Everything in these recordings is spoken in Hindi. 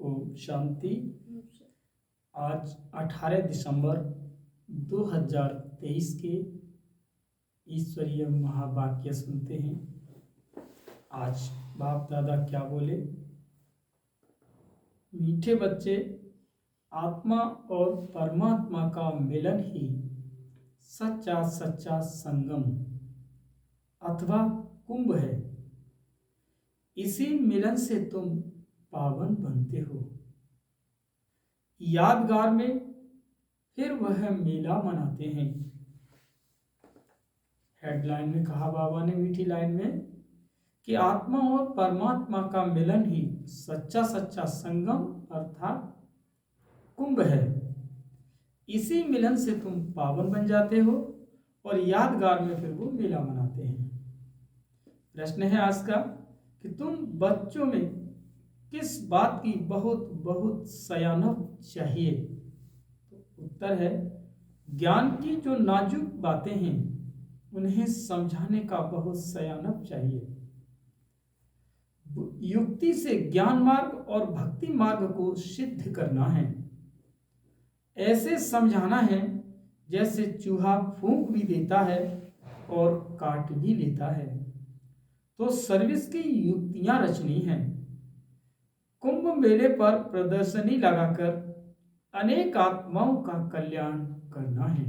ओम शांति। आज 18 दिसंबर 2023 के ईश्वरीय महावाक्य सुनते हैं। आज बाप दादा क्या बोले? मीठे बच्चे, आत्मा और परमात्मा का मिलन ही सच्चा सच्चा संगम अथवा कुंभ है। इसी मिलन से तुम पावन बनते हो। यादगार में फिर वह मेला मनाते हैं। हेडलाइन में कहा बाबा ने मीठी लाइन में कि आत्मा और परमात्मा का मिलन ही सच्चा सच्चा संगम अर्थात कुंभ है। इसी मिलन से तुम पावन बन जाते हो और यादगार में फिर वो मेला मनाते हैं। प्रश्न है आज का कि तुम बच्चों में किस बात की बहुत बहुत सयानप चाहिए? तो उत्तर है ज्ञान की जो नाजुक बातें हैं उन्हें समझाने का बहुत सयानप चाहिए। युक्ति से ज्ञान मार्ग और भक्ति मार्ग को सिद्ध करना है। ऐसे समझाना है जैसे चूहा फूंक भी देता है और काट भी लेता है। तो सर्विस की युक्तियां रचनी हैं। कुंभ मेले पर प्रदर्शनी लगाकर अनेक आत्माओं का कल्याण करना है।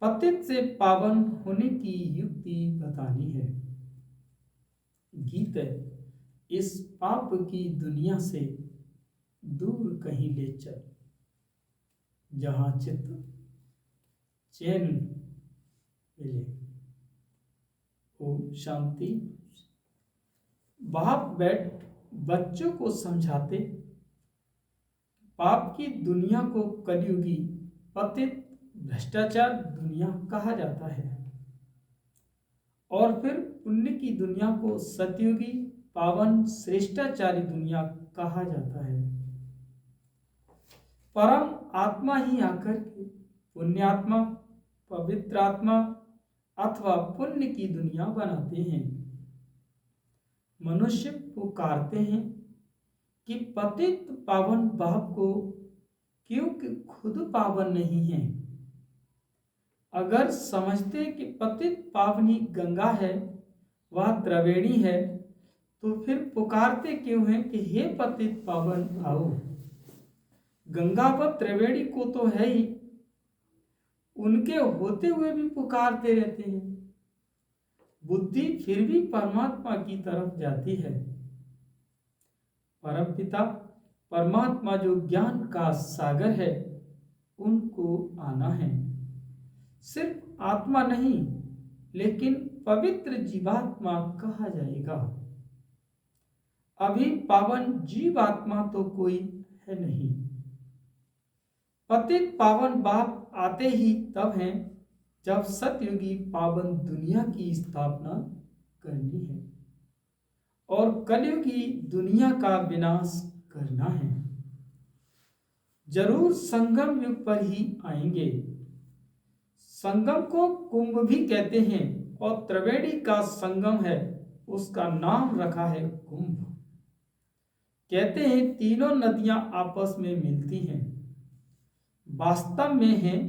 पतित से पावन होने की युक्ति बतानी है। गीत है, इस पाप की दुनिया से दूर कहीं ले चल, जहां चित्त चैन मिले। ओम शांति। बाप बैठ बच्चों को समझाते पाप की दुनिया को कलयुगी पतित भ्रष्टाचार दुनिया कहा जाता है और फिर पुण्य की दुनिया को सतयुगी पावन श्रेष्ठाचारी दुनिया कहा जाता है। परम आत्मा ही आकर के पुण्यात्मा, पवित्र आत्मा अथवा पुण्य की दुनिया बनाते हैं। मनुष्य पुकारते हैं कि पतित पावन बाप को, क्योंकि खुद पावन नहीं है। अगर समझते कि पतित पावनी गंगा है, वह त्रिवेणी है, तो फिर पुकारते क्यों हैं कि हे पतित पावन आओ? गंगा व त्रिवेणी को तो है ही, उनके होते हुए भी पुकारते रहते हैं। बुद्धि फिर भी परमात्मा की तरफ जाती है। परमपिता परमात्मा जो ज्ञान का सागर है, उनको आना है। सिर्फ आत्मा नहीं लेकिन पवित्र जीवात्मा कहा जाएगा। अभी पावन जीवात्मा तो कोई है नहीं। पतित पावन बाप आते ही तब हैं जब सतयुगी पावन दुनिया की स्थापना करनी है और कलयुगी दुनिया का विनाश करना है। जरूर संगम युग पर ही आएंगे। संगम को कुंभ भी कहते हैं और त्रिवेणी का संगम है, उसका नाम रखा है कुंभ। कहते हैं तीनों नदियां आपस में मिलती हैं, वास्तव में हैं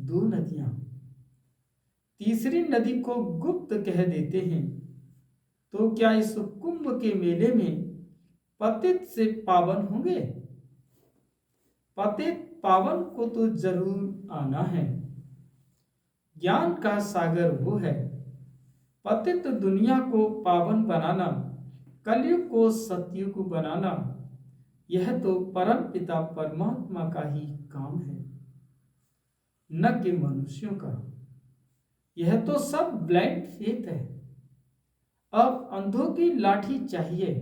दो नदियां। तीसरी नदी को गुप्त कह देते हैं। तो क्या इस कुंभ के मेले में पतित से पावन होंगे? पतित पावन को तो जरूर आना है। ज्ञान का सागर वो है। पतित दुनिया को पावन बनाना, कलयुग को सतयुग बनाना, यह तो परम पिता परमात्मा का ही काम है, न कि मनुष्यों का। यह तो सब ब्लाइंड फेथ है। अब अंधों की लाठी चाहिए।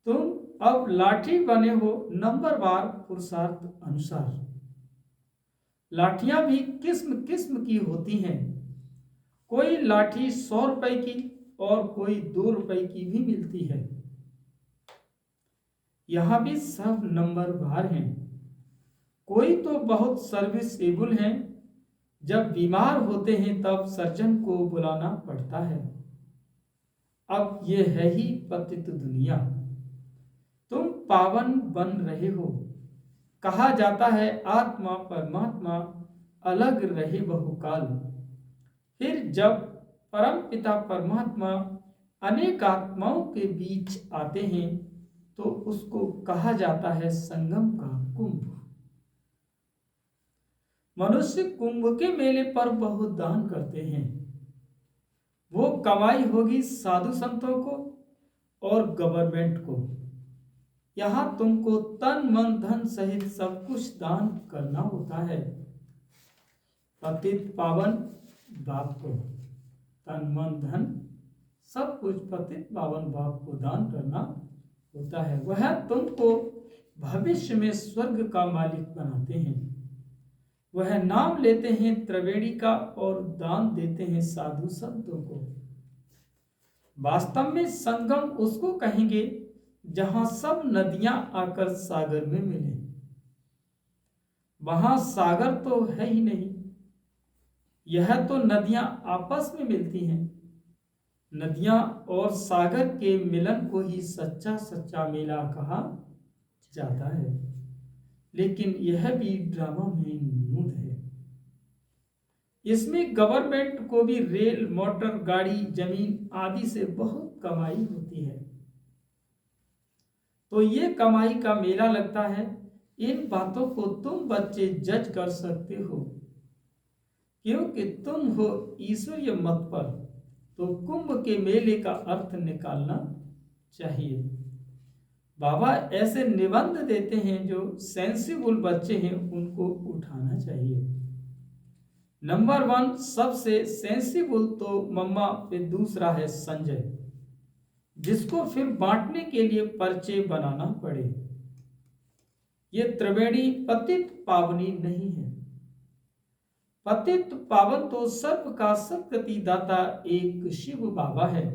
तुम अब लाठी बने हो नंबरवार पुरुषार्थ अनुसार। लाठियां भी किस्म किस्म की होती हैं। कोई लाठी 100 रुपए की और कोई 2 रुपए की भी मिलती है। यहां भी सब नंबरवार हैं। कोई तो बहुत सर्विसेबल हैं। जब बीमार होते हैं तब सर्जन को बुलाना पड़ता है। अब यह है ही पतित दुनिया। तुम पावन बन रहे हो। कहा जाता है आत्मा परमात्मा अलग रहे बहुकाल। फिर जब परम पिता परमात्मा अनेक आत्माओं के बीच आते हैं तो उसको कहा जाता है संगम का कुंभ। मनुष्य कुंभ के मेले पर बहुत दान करते हैं। वो कमाई होगी साधु संतों को और गवर्नमेंट को। यहां तुमको तन मन धन सहित सब कुछ दान करना होता है। पतित पावन बाप को तन मन धन सब कुछ पतित पावन बाप को दान करना होता है। वह तुमको भविष्य में स्वर्ग का मालिक बनाते हैं। वह नाम लेते हैं त्रिवेणी का और दान देते हैं साधु संतों को। वास्तव में संगम उसको कहेंगे जहां सब नदियां आकर सागर में मिले। वहां सागर तो है ही नहीं, यह तो नदियां आपस में मिलती हैं। नदियां और सागर के मिलन को ही सच्चा सच्चा मेला कहा जाता है। लेकिन यह भी ड्रामा में नूत है। इसमें गवर्नमेंट को भी रेल मोटर गाड़ी जमीन आदि से बहुत कमाई होती है। तो ये कमाई का मेला लगता है। इन बातों को तुम बच्चे जज कर सकते हो, क्योंकि तुम हो ईश्वरीय मत पर। तो कुंभ के मेले का अर्थ निकालना चाहिए। बाबा ऐसे निबंध देते हैं जो सेंसिबल बच्चे हैं उनको उठाना चाहिए। नंबर 1 सबसे सेंसिबल तो मम्मा, फिर दूसरा है संजय, जिसको फिर बांटने के लिए पर्चे बनाना पड़े। ये त्रिवेणी पतित पावनी नहीं है। पतित पावन तो सर्व का सदगति दाता एक शिव बाबा है।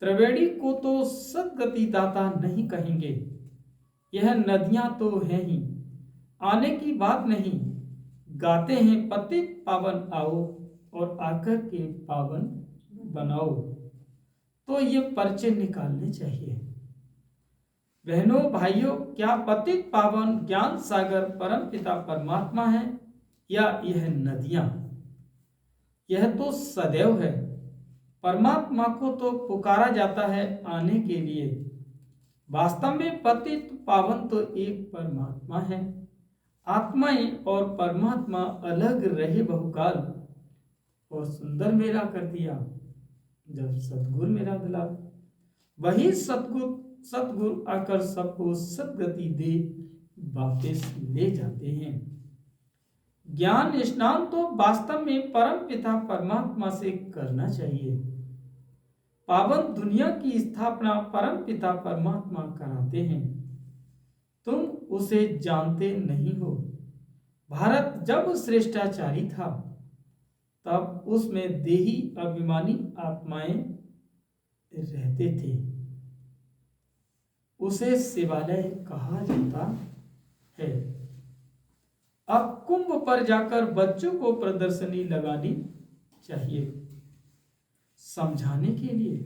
त्रिवेणी को तो सदगति दाता नहीं कहेंगे। यह नदियां तो है ही, आने की बात नहीं। गाते हैं पतित पावन आओ और आकर के पावन बनाओ। तो ये पर्चे निकालने चाहिए। बहनों भाइयों, क्या पतित पावन ज्ञान सागर परम पिता परमात्मा है या यह नदियां? यह तो सदैव है। परमात्मा को तो पुकारा जाता है आने के लिए। वास्तव में पतित पावन तो एक परमात्मा है। आत्माएं और परमात्मा अलग रहे बहुकाल। और सुंदर मेला कर दिया जब सतगुरु मेरा दिला। वही सतगुरु आकर सबको सदगति दे वापस ले जाते हैं। ज्ञान स्नान तो वास्तव में परम पिता परमात्मा से करना चाहिए। पावन दुनिया की स्थापना परम पिता परमात्मा कराते हैं। तुम उसे जानते नहीं हो। भारत जब श्रेष्ठाचारी था तब उसमें देही अभिमानी आत्माएं रहते थे। उसे शिवालय कहा जाता है। अब कुंभ पर जाकर बच्चों को प्रदर्शनी लगानी चाहिए, समझाने के लिए।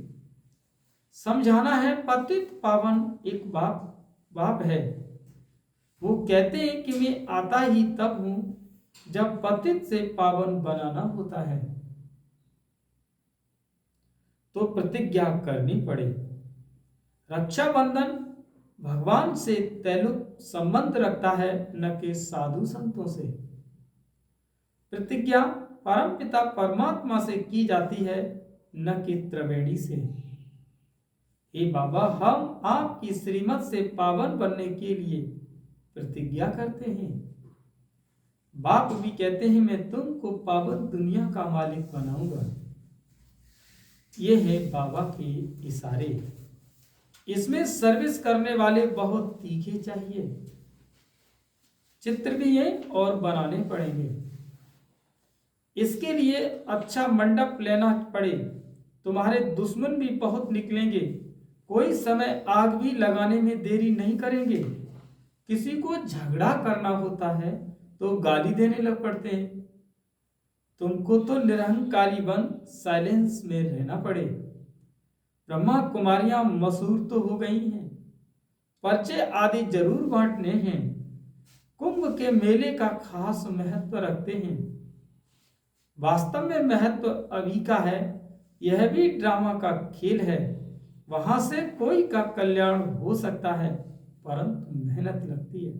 समझाना है पतित पावन एक बाप है। वो कहते हैं कि मैं आता ही तब हूं जब पतित से पावन बनाना होता है। तो प्रतिज्ञा करनी पड़े। रक्षाबंधन भगवान से तैलुक संबंध रखता है, न कि साधु संतों से। प्रतिज्ञा परमपिता परमात्मा से की जाती है, न कि त्रिवेणी से। हे बाबा, हम आपकी श्रीमत से पावन बनने के लिए प्रतिज्ञा करते हैं। बाप भी कहते हैं मैं तुमको पावन दुनिया का मालिक बनाऊंगा। ये है बाबा के इशारे। इसमें सर्विस करने वाले बहुत तीखे चाहिए। चित्र भी है और बनाने पड़ेंगे। इसके लिए अच्छा मंडप लेना पड़े। तुम्हारे दुश्मन भी बहुत निकलेंगे। कोई समय आग भी लगाने में देरी नहीं करेंगे। किसी को झगड़ा करना होता है तो गाली देने लग पड़ते हैं। तुमको तो निरहंकारी बन साइलेंस में रहना पड़े। ब्रह्मा कुमारियां मशहूर तो हो गई हैं। पर्चे आदि जरूर बांटने हैं। कुंभ के मेले का खास महत्व रखते हैं। वास्तव में महत्व अभी का है, यह भी ड्रामा का खेल है। वहां से कोई का कल्याण हो सकता है, परंतु मेहनत लगती है।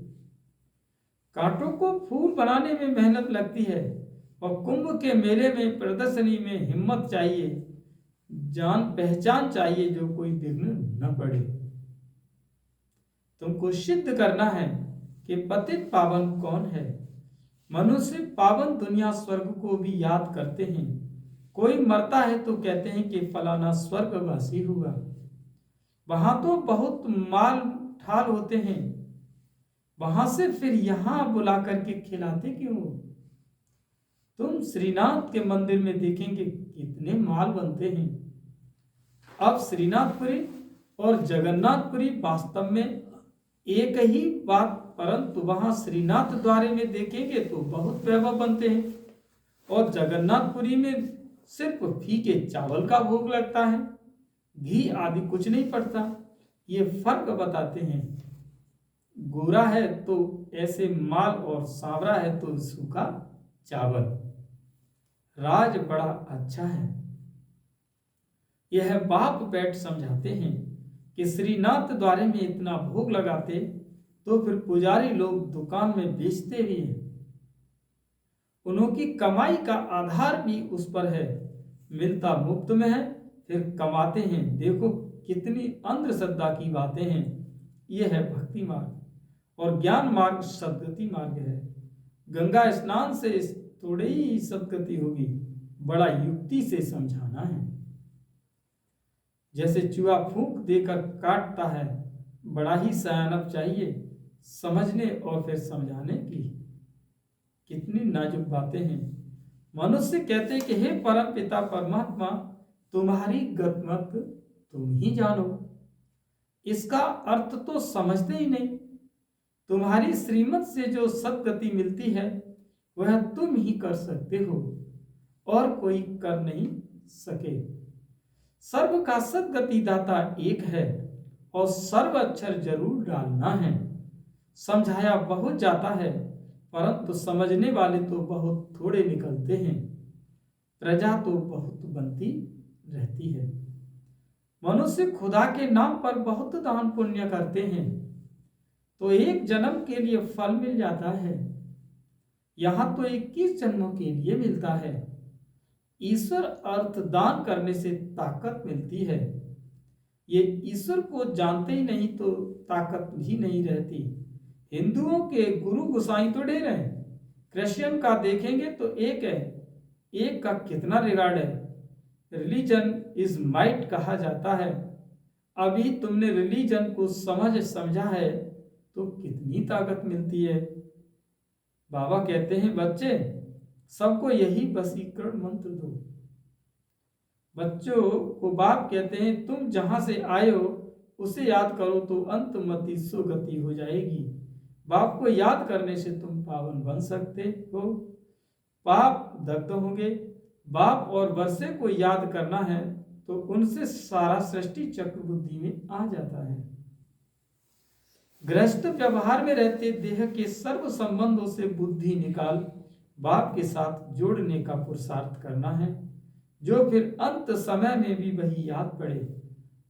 कांटों को फूल बनाने में मेहनत लगती है, और कुंभ के मेले में प्रदर्शनी में हिम्मत चाहिए, जान पहचान चाहिए, जो कोई विघ्न न पड़े। तुमको सिद्ध करना है कि पतित पावन कौन है। मनुष्य पावन दुनिया स्वर्ग को भी याद करते हैं। कोई मरता है तो कहते हैं कि फलाना स्वर्गवासी हुआ। वहां तो बहुत माल ठाल होते हैं, वहां से फिर यहां बुला करके खिलाते क्यों? तुम श्रीनाथ के मंदिर में देखेंगे कितने माल बनते हैं। अब श्रीनाथपुरी और जगन्नाथपुरी वास्तव में एक ही बात, परंतु वहां श्रीनाथ द्वारे में देखेंगे तो बहुत वैभव बनते हैं, और जगन्नाथपुरी में सिर्फ फीके चावल का भोग लगता है, घी आदि कुछ नहीं पड़ता। ये फर्क बताते हैं। गोरा है तो ऐसे माल, और सांवरा है तो सूखा चावल। राज बड़ा अच्छा है। यह बाप बैठ समझाते हैं कि श्रीनाथ द्वारे में इतना भोग लगाते तो फिर पुजारी लोग दुकान में बेचते भी हैं। उनकी कमाई का आधार भी उस पर है। मिलता मुफ्त में है, फिर कमाते हैं। देखो कितनी अंधश्रद्धा की बातें हैं। यह है भक्ति मार्ग, और ज्ञान मार्ग सद्गति मार्ग है। गंगा स्नान से थोड़ी ही सद्गति होगी, बड़ा युक्ति से समझाना है। जैसे चूहा फूंक देकर काटता है, बड़ा ही सयानप चाहिए समझने और फिर समझाने की। कितनी नाजुक बातें हैं। मनुष्य कहते हैं कि हे परम पिता परमात्मा, तुम्हारी गतिमत तुम ही जानो। इसका अर्थ तो समझते ही नहीं। तुम्हारी श्रीमत से जो सद्गति मिलती है वह तुम ही कर सकते हो, और कोई कर नहीं सके। सर्व का सद्गति दाता एक है, और सर्व अक्षर जरूर डालना है। समझाया बहुत जाता है, परंतु समझने वाले तो बहुत थोड़े निकलते हैं। प्रजा तो बहुत बनती रहती है। मनुष्य खुदा के नाम पर बहुत दान पुण्य करते हैं तो एक जन्म के लिए फल मिल जाता है। यहां तो 21 जन्मों के लिए मिलता है। ईश्वर अर्थ दान करने से ताकत मिलती है। ये ईश्वर को जानते ही नहीं तो ताकत भी नहीं रहती। हिंदुओं के गुरु गोसाई तो ढेर हैं, क्रिश्चियन का देखेंगे तो एक है, एक का कितना रिगार्ड है। रिलीजन इज माइट कहा जाता है। अभी तुमने रिलीजन को समझा है तो कितनी ताकत मिलती है। बाबा कहते हैं बच्चे सबको यही वशीकरण मंत्र दो। बच्चों को बाप कहते हैं तुम जहां से आए हो उसे याद करो तो अंतमति सुगति हो जाएगी। बाप को याद करने से तुम पावन बन सकते हो। पाप दग्ध होंगे। बाप और वर्षे को याद करना है तो उनसे सारा सृष्टि चक्र बुद्धि में आ जाता है। गृहस्थ व्यवहार में रहते देह के सर्व संबंधों से बुद्धि निकाल बाप के साथ जोड़ने का पुरुषार्थ करना है, जो फिर अंत समय में भी वही याद पड़े।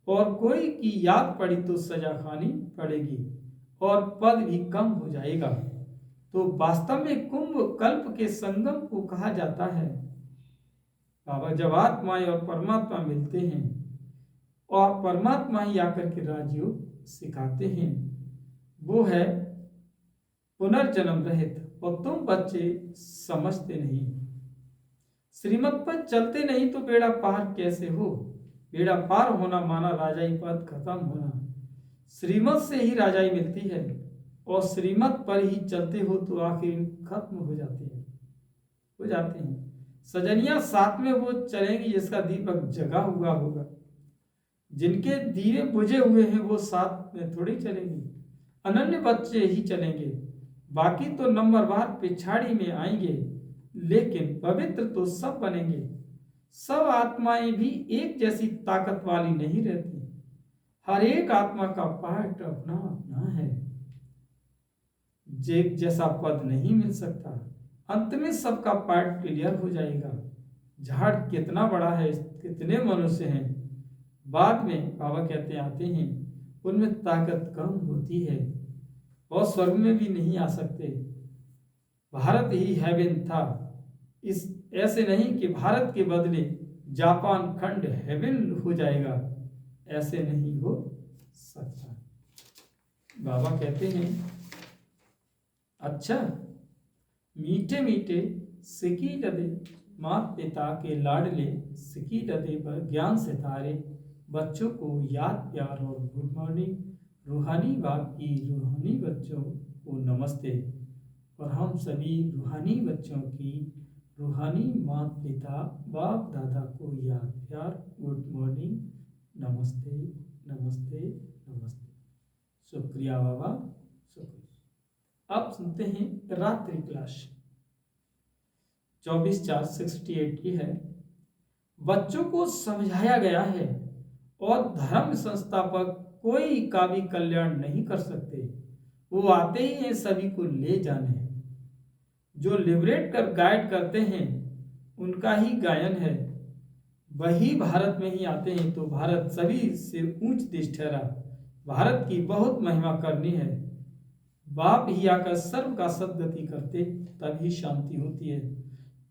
और कोई की याद पड़ी तो सजा खानी पड़ेगी और पद भी कम हो जाएगा। तो वास्तव में कुंभ कल्प के संगम को कहा जाता है। बाबा जब आत्माएं और परमात्मा मिलते हैं और परमात्मा ही आकर के राजयोग सिखाते हैं, वो है पुनर्जन्म रहित, और तुम बच्चे समझते नहीं। श्रीमत पर चलते नहीं तो बेड़ा पार कैसे हो। बेड़ा पार होना माना राजाई पद खत्म होना। श्रीमत से ही राजाई मिलती है, और श्रीमत पर ही चलते हो तो आखिर खत्म हो जाते हैं। सजनिया साथ में वो चलेंगी जिसका दीपक जगा हुआ होगा। जिनके दिए बुझे हुए हैं वो साथ में थोड़ी चलेंगी। अनन्य बच्चे ही चलेंगे, बाकी तो नंबरवार पिछाड़ी में आएंगे, लेकिन पवित्र तो सब बनेंगे। सब आत्माएं भी एक जैसी ताकत वाली नहीं रहती। हर एक आत्मा का पार्ट अपना अपना है। एक जैसा पद नहीं मिल सकता। अंत में सबका पार्ट क्लियर हो जाएगा। झाड़ कितना बड़ा है, कितने मनुष्य हैं, बाद में बाबा कहते आते हैं उनमें ताकत कम होती है और स्वर्ग में भी नहीं आ सकते। भारत ही हेवन था, इस ऐसे नहीं कि भारत के बदले जापान खंड हेवन हो जाएगा, ऐसे नहीं हो सकता। बाबा कहते हैं अच्छा मीठे मीठे सिकी लदे मात पिता के लाडले सिकी लदे पर ज्ञान सितारे बच्चों को याद प्यार और गुड मॉर्निंग। रूहानी बाप की रूहानी बच्चों को नमस्ते और हम सभी रूहानी बच्चों की रूहानी मात पिता बाप दादा को याद प्यार गुड मॉर्निंग, नमस्ते नमस्ते नमस्ते। शुक्रिया बाबा, शुक्रिया। अब सुनते हैं रात्रि क्लास 24/4/68 की है। बच्चों को समझाया गया है और धर्म संस्थापक कोई का भी कल्याण नहीं कर सकते, वो आते ही हैं सभी को ले जाने। जो लिबरेट कर गाइड करते हैं उनका ही गायन है, वही भारत में ही आते हैं तो भारत सभी से ऊंच देश ठहरा। भारत की बहुत महिमा करनी है, बाप ही आकर सर्व का सद्गति करते तभी शांति होती है।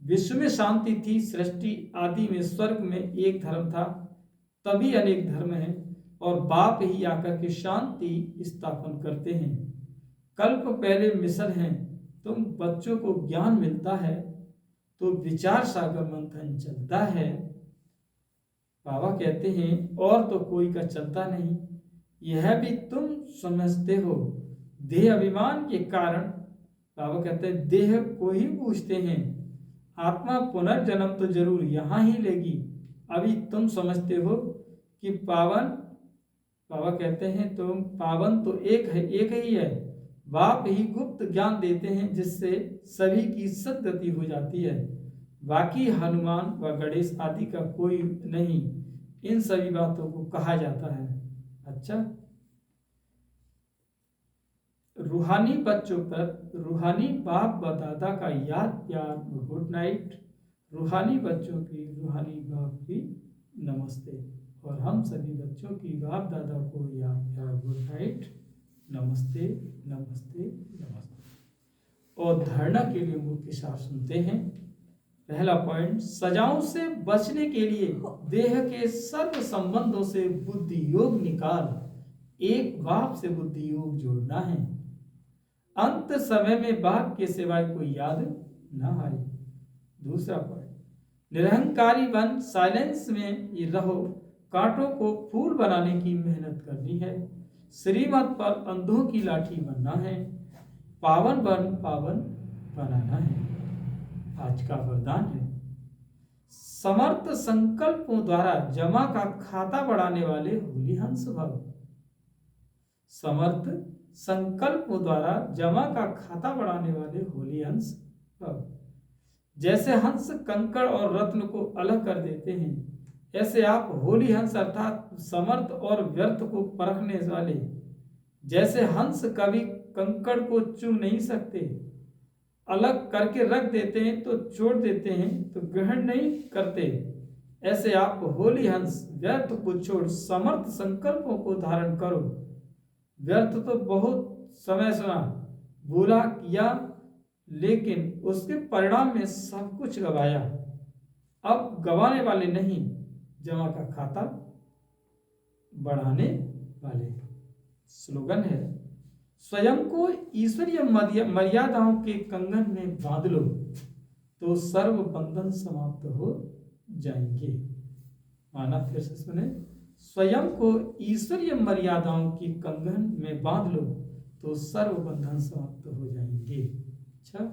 विश्व में शांति थी, सृष्टि आदि में स्वर्ग में एक धर्म था, तभी अनेक धर्म हैं और बाप ही आकर के शांति स्थापन करते हैं। कल्प पहले मिसल हैं, तुम बच्चों को ज्ञान मिलता है तो विचार सागर मंथन चलता है। बाबा कहते हैं और तो कोई का चलता नहीं, यह भी तुम समझते हो। देह अभिमान के कारण बाबा कहते हैं देह को ही पूछते हैं, आत्मा पुनर्जन्म तो जरूर यहाँ ही लेगी। अभी तुम समझते हो कि पावन, बाबा कहते हैं तुम पावन तो एक है, एक ही है। बाप ही गुप्त ज्ञान देते हैं जिससे सभी की सद्गति हो जाती है। बाकी हनुमान व गणेश आदि का कोई नहीं, इन सभी बातों को कहा जाता है। अच्छा, रूहानी बच्चों पर रूहानी बाप व दादा का याद प्यार गुड नाइट। रूहानी बच्चों की रूहानी बाप की नमस्ते और हम सभी बच्चों की बाप दादा को याद प्यार गुड नाइट, नमस्ते नमस्ते नमस्ते। और धारणा के लिए मुख्य सार सुनते हैं। पहला पॉइंट, सजाओं से बचने के लिए देह के सर्व संबंधों से बुद्धि योग निकाल, एक बाप से बुद्धि योग जोड़ना है। अंत समय में बाप के सिवाय कोई याद ना आए। दूसरा पॉइंट, निरहंकारी बन साइलेंस में ही रहो, कांटों को फूल बनाने की मेहनत करनी है। श्रीमत पर अंधों की लाठी बनना है, पावन बन पावन बनाना है। आज का वरदान है, समर्थ संकल्पों द्वारा जमा का खाता बढ़ाने वाले होली हंस भव। समर्थ संकल्पों द्वारा जमा का खाता बढ़ाने वाले होली हंस भव। जैसे हंस कंकड़ और रत्न को अलग कर देते हैं, ऐसे आप होली हंस अर्थात समर्थ और व्यर्थ को परखने वाले। जैसे हंस कभी कंकड़ को चुन नहीं सकते, अलग करके रख देते हैं तो छोड़ देते हैं तो ग्रहण नहीं करते, ऐसे आप होली हंस व्यर्थ को छोड़ समर्थ संकल्पों को धारण करो। व्यर्थ तो बहुत समय सुना, बोला किया, लेकिन उसके परिणाम में सब कुछ गवाया। अब गवाने वाले नहीं, जमा का खाता बढ़ाने वाले। स्लोगन है, स्वयं को ईश्वरीय मर्यादाओं के कंगन में बांध लो तो सर्व बंधन समाप्त हो जाएंगे। माना फिर से सुने, स्वयं को ईश्वरीय मर्यादाओं की कंगन में बांध लो तो सर्व बंधन समाप्त हो जाएंगे। अच्छा,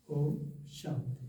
ओम शांति।